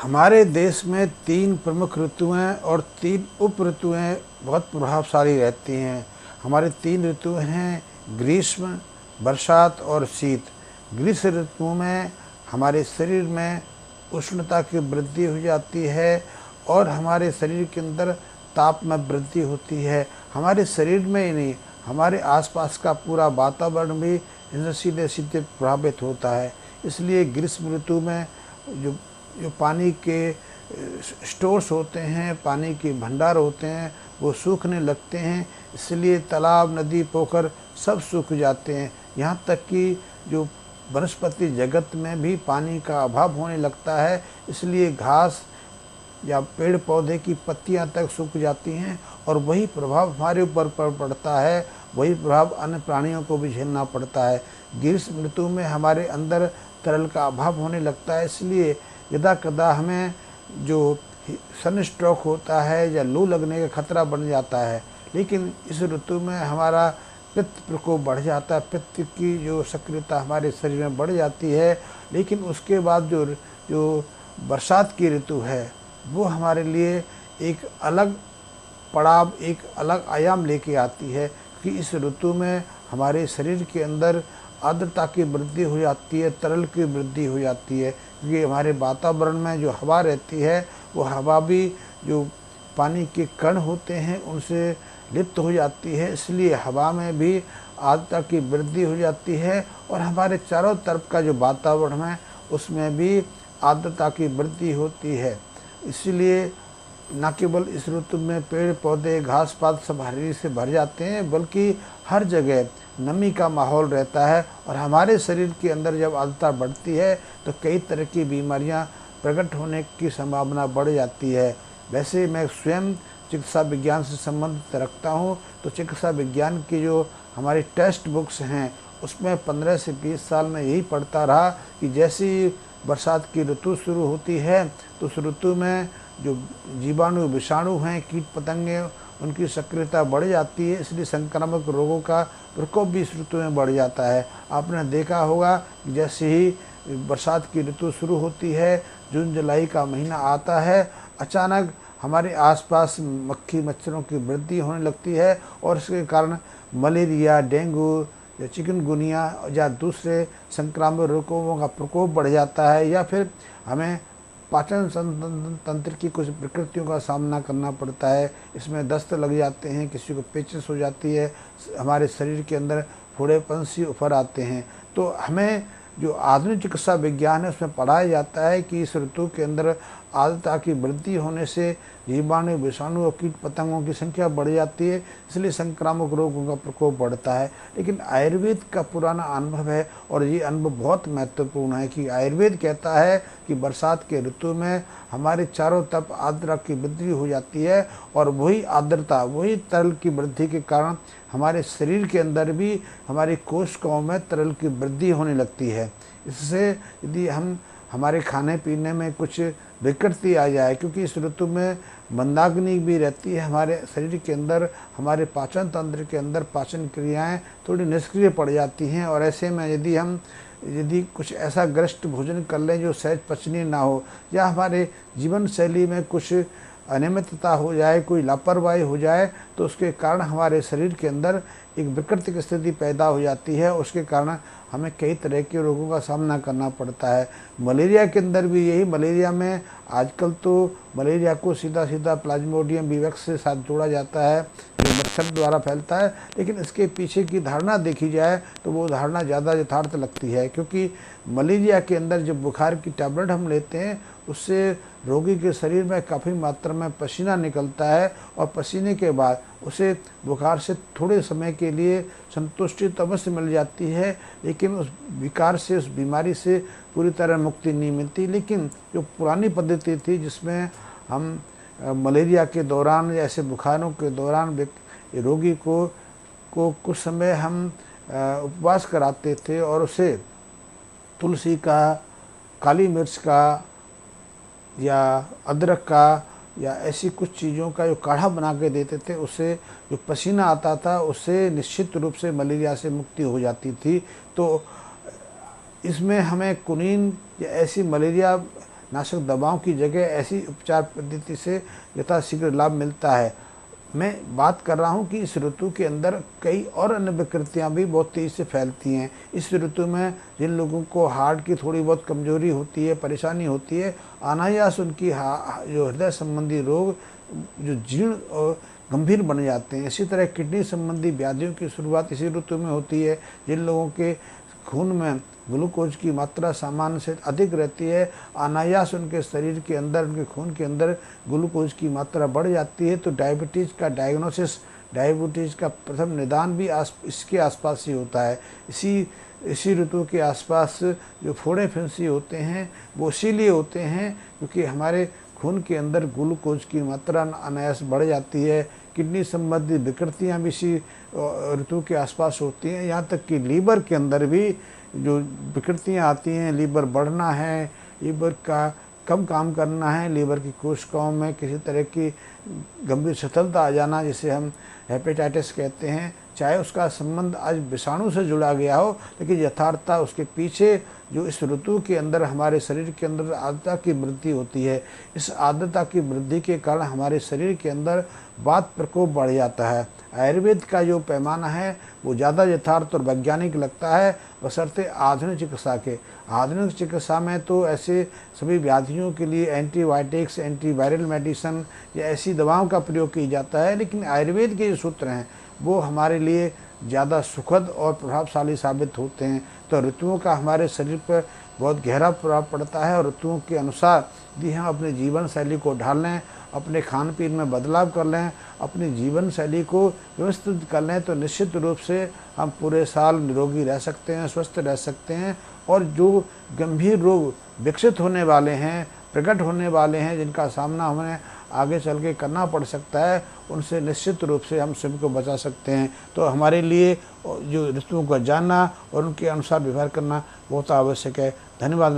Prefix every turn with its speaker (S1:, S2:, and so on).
S1: हमारे देश में 3 प्रमुख ऋतुएं और 3 उप ऋतुएं बहुत प्रभावशाली रहती हैं। हमारे 3 ऋतुएं हैं ग्रीष्म, बरसात और शीत। ग्रीष्म ऋतु में हमारे शरीर में उष्णता की वृद्धि हो जाती है और हमारे शरीर के अंदर ताप में वृद्धि होती है। हमारे शरीर में ही नहीं, हमारे आसपास का पूरा वातावरण भी इनसे सीधे सीधे प्रभावित होता है। इसलिए ग्रीष्म ऋतु में जो जो पानी के स्टोर्स होते हैं, पानी के भंडार होते हैं, वो सूखने लगते हैं। इसलिए तालाब, नदी, पोखर सब सूख जाते हैं। यहाँ तक कि जो वनस्पति जगत में भी पानी का अभाव होने लगता है। इसलिए घास या पेड़ पौधे की पत्तियाँ तक सूख जाती हैं और वही प्रभाव हमारे ऊपर पड़ता है, वही प्रभाव अन्य प्राणियों को भी झेलना पड़ता है। ग्रीष्म ऋतु में हमारे अंदर तरल का अभाव होने लगता है। इसलिए यदा कदा हमें जो सन स्ट्रोक होता है या लू लगने का खतरा बन जाता है। लेकिन इस ऋतु में हमारा पित्त प्रकोप बढ़ जाता है, पित्त की जो सक्रियता हमारे शरीर में बढ़ जाती है। लेकिन उसके बाद जो बरसात की ऋतु है वो हमारे लिए एक अलग पड़ाव, एक अलग आयाम लेके आती है कि इस ऋतु में हमारे शरीर के अंदर आर्द्रता की वृद्धि हो जाती है, तरल की वृद्धि हो जाती है। क्योंकि हमारे वातावरण में जो हवा रहती है वो हवा भी जो पानी के कण होते हैं उनसे लिप्त हो जाती है। इसलिए हवा में भी आर्द्रता की वृद्धि हो जाती है और हमारे चारों तरफ का जो वातावरण है उसमें भी आर्द्रता की वृद्धि होती है। इसलिए न केवल इस ऋतु में पेड़ पौधे, घास पात सब हरियाली से भर जाते हैं, बल्कि हर जगह नमी का माहौल रहता है। और हमारे शरीर के अंदर जब आर्द्रता बढ़ती है तो कई तरह की बीमारियां प्रकट होने की संभावना बढ़ जाती है। वैसे मैं स्वयं चिकित्सा विज्ञान से संबंधित रखता हूं, तो चिकित्सा विज्ञान की जो हमारी टेक्स्ट बुक्स हैं उसमें 15 से 20 साल में यही पढ़ता रहा कि जैसे ही बरसात की ऋतु शुरू होती है तो उस ऋतु में जो जीवाणु, विषाणु हैं, कीट पतंगे, उनकी सक्रियता बढ़ जाती है। इसलिए संक्रामक रोगों का प्रकोप भी इस ऋतु में बढ़ जाता है। आपने देखा होगा कि जैसे ही बरसात की ऋतु शुरू होती है, जून जुलाई का महीना आता है, अचानक हमारे आसपास मक्खी मच्छरों की वृद्धि होने लगती है और इसके कारण मलेरिया, डेंगू या चिकनगुनिया या दूसरे संक्रामक रोगों का प्रकोप बढ़ जाता है। या फिर हमें पाचन तंत्र की कुछ विकृतियों का सामना करना पड़ता है। इसमें दस्त लग जाते हैं, किसी को पेचिश हो जाती है, हमारे शरीर के अंदर फोड़ेपन सी उभर आते हैं। तो हमें जो आधुनिक चिकित्सा विज्ञान है उसमें पढ़ाया जाता है कि इस ऋतु के अंदर आर्द्रता की वृद्धि होने से जीवाणु, विषाणु और कीट पतंगों की संख्या बढ़ जाती है। इसलिए संक्रामक रोगों का प्रकोप बढ़ता है। लेकिन आयुर्वेद का पुराना अनुभव है और ये अनुभव बहुत महत्वपूर्ण है कि आयुर्वेद कहता है कि बरसात के ऋतु में हमारे चारों तरफ आर्द्रता की वृद्धि हो जाती है और वही आर्द्रता, वही तरल की वृद्धि के कारण हमारे शरीर के अंदर भी हमारी कोशिकाओं में तरल की वृद्धि होने लगती है। इससे यदि हमारे खाने पीने में कुछ विकृति आ जाए, क्योंकि इस ऋतु में मंदाग्नि भी रहती है हमारे शरीर के अंदर, हमारे पाचन तंत्र के अंदर पाचन क्रियाएं थोड़ी निष्क्रिय पड़ जाती हैं। और ऐसे में यदि कुछ ऐसा ग्रस्त भोजन कर लें जो सहज पचनीय ना हो, या हमारे जीवन शैली में कुछ अनियमितता हो जाए, कोई लापरवाही हो जाए, तो उसके कारण हमारे शरीर के अंदर एक विकृति की स्थिति पैदा हो जाती है। उसके कारण हमें कई तरह के रोगों का सामना करना पड़ता है। मलेरिया के अंदर भी यही, मलेरिया में आजकल तो मलेरिया को सीधा सीधा प्लाज्मोडियम विवक्स से साथ जोड़ा जाता है जो मच्छर द्वारा फैलता है। लेकिन इसके पीछे की धारणा देखी जाए तो वो धारणा ज़्यादा यथार्थ लगती है, क्योंकि मलेरिया के अंदर जब बुखार की टैबलेट हम लेते हैं उससे रोगी के शरीर में काफ़ी मात्रा में पसीना निकलता है और पसीने के बाद उसे बुखार से थोड़े समय के लिए संतुष्टि तो अवश्य मिल जाती है, लेकिन उस विकार से, उस बीमारी से पूरी तरह मुक्ति नहीं मिलती। लेकिन जो पुरानी पद्धति थी जिसमें हम मलेरिया के दौरान या ऐसे बुखारों के दौरान रोगी को कुछ समय हम उपवास कराते थे और उसे तुलसी का, काली मिर्च का या अदरक का या ऐसी कुछ चीज़ों का जो काढ़ा बना के देते थे, उससे जो पसीना आता था उससे निश्चित रूप से मलेरिया से मुक्ति हो जाती थी। तो इसमें हमें कुनीन या ऐसी मलेरिया नाशक दवाओं की जगह ऐसी उपचार पद्धति से यथाशीघ्र लाभ मिलता है। मैं बात कर रहा हूँ कि इस ऋतु के अंदर कई और अन्य विकृतियाँ भी बहुत तेज़ी से फैलती हैं। इस ऋतु में जिन लोगों को हार्ट की थोड़ी बहुत कमजोरी होती है, परेशानी होती है, अनायास उनकी जो हृदय संबंधी रोग जो जीर्ण और गंभीर बन जाते हैं। इसी तरह किडनी संबंधी व्याधियों की शुरुआत इसी ऋतु में होती है। जिन लोगों के खून में ग्लूकोज की मात्रा सामान्य से अधिक रहती है, अनायास उनके शरीर के अंदर, उनके खून के अंदर ग्लूकोज की मात्रा बढ़ जाती है। तो डायबिटीज़ का डायग्नोसिस, डायबिटीज़ का प्रथम निदान भी इसके आसपास ही होता है। इसी ऋतु के आसपास जो फोड़े फिंसी होते हैं वो इसीलिए होते हैं क्योंकि हमारे खून के अंदर ग्लूकोज की मात्रा अनायास बढ़ जाती है। किडनी संबंधी विकृतियाँ भी इसी ऋतु के आसपास होती हैं। यहाँ तक कि लीवर के अंदर भी जो विकृतियाँ आती हैं, लीवर बढ़ना है, लीवर का कम काम करना है, लीवर की कोशिकाओं में किसी तरह की गंभीर शिथिलता आ जाना, जिसे हम हेपेटाइटिस कहते हैं। चाहे उसका संबंध आज विषाणु से जुड़ा गया हो, लेकिन यथार्थता उसके पीछे जो इस ऋतु के अंदर हमारे शरीर के अंदर आर्द्रता की वृद्धि होती है, इस आर्द्रता की वृद्धि के कारण हमारे शरीर के अंदर वात प्रकोप बढ़ जाता है। आयुर्वेद का जो पैमाना है वो ज़्यादा यथार्थ और वैज्ञानिक लगता है, बशर्ते आधुनिक चिकित्सा के। आधुनिक चिकित्सा में तो ऐसे सभी व्याधियों के लिए एंटीबायोटिक्स, एंटीवायरल मेडिसिन या ऐसी दवाओं का प्रयोग किया जाता है, लेकिन आयुर्वेद के जो सूत्र हैं वो हमारे लिए ज़्यादा सुखद और प्रभावशाली साबित होते हैं। तो ऋतुओं का हमारे शरीर पर बहुत गहरा प्रभाव पड़ता है और ऋतुओं के अनुसार यदि हम अपने जीवन शैली को ढाल लें, अपने खान पीन में बदलाव कर लें, अपनी जीवन शैली को व्यवस्थित कर लें, तो निश्चित रूप से हम पूरे साल निरोगी रह सकते हैं, स्वस्थ रह सकते हैं। और जो गंभीर रोग विकसित होने वाले हैं, प्रकट होने वाले हैं, जिनका सामना हमें आगे चल के करना पड़ सकता है, उनसे निश्चित रूप से हम स्वयं को बचा सकते हैं। तो हमारे लिए जो ऋतुओं को जानना और उनके अनुसार व्यवहार करना बहुत आवश्यक है। धन्यवाद।